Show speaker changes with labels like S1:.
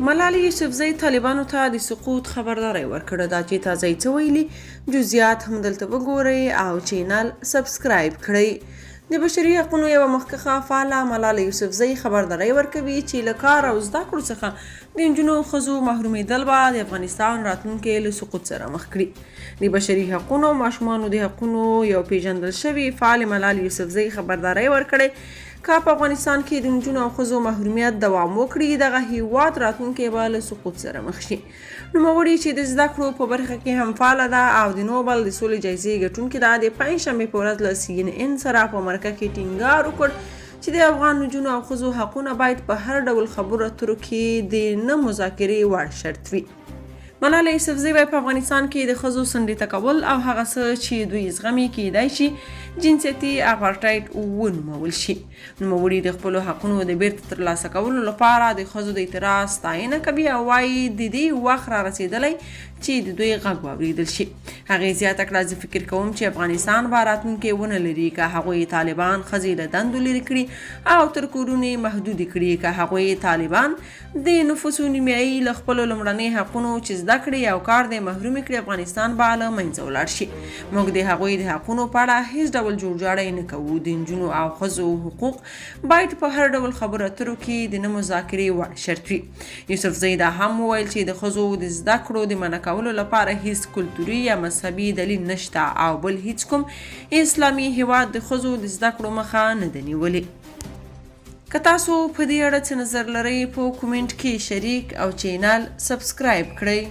S1: ملالۍ یوسفزۍ طالبانو ته د سقوط خبرداری ورکړه. دا چې تازه یې څه ویلي جزئیات هم دلته وګورئ او چینل سبسکرایب کړئ. د بشري حقونو یوه مخکښه فعاله ملالۍ یوسفزۍ خبرداری ورکوي چې له کار او زده کړو څخه د نجونو ښځو محرومېدل به د افغانستان راتلونکی له سقوط سره مخ کړي. د بشري حقونو او ماشومانو د حقونو یو پیژندل شوي فعال ملالۍ یوسفزۍ خبرداری ورکړی که په افغانستان کې د نجونو او ښځو محرومیت دوام وکړي دغه هیواد راتلونکی به له سقوط سره مخ شي. نوموړي چې د زده کړو په برخه کې هم فعاله ده او د نوبل د سولې جایزې ګټونکې ده د پنجشنبې په ورځ له CNN سره په مرکه کې ټینګار وکړ چې د افغان نجونو او ښځو حقونه باید په هر ډول خبرو اترو کې د نه مذاکرې وړ شرط وي. ملالۍ یوسفزۍ باید په افغانستان کې د ښځو سنډې تکول او هغه څه چې دوی زغمي کیدای شي جنسیتي اپارټایډ ونومول شي. نوموړي د خپلو حقونو د بیرته ترلاسه کولو لپاره د ښځو د اعتراض ستاینه کوي او وایي د دې وخت را رسېدلی چې د دوی غږ واورېدل شي. هغې زیاته کړه زه فکر کوم چې افغانستان به راتلونکی ونه لري که هغوی طالبان ښځې له دندو لرې کړي او تر کورونو یې محدودې کړي. که هغوی طالبان د نفوسو نیمایي له خپلو لومړنۍ حقونو چې زده کړې او کار د محرومې کړي افغانستان به له منځه ولاړ شي. موږ د هغوی د حقونو په اړه هیڅ ډول جوړجاړی نه کوو. د نجونو او ښځو حقوق باید په هر ډول خبرو اترو کې د نه مذاکرې وړ شرط وي. یوسفزۍ دا هم وویل چې د ښځو د زده کړو د منع کولو لپاره هیڅ کلتوري یا مذهبي دلیل نشته او بل هیڅ کوم اسلامي هیواد د ښځو د زده کړو مخه نه ده نیولې. که تاسو په دې اړه څه نظر لرئ په کومنټ کې شریک او چینل سبسکرایب کړئ.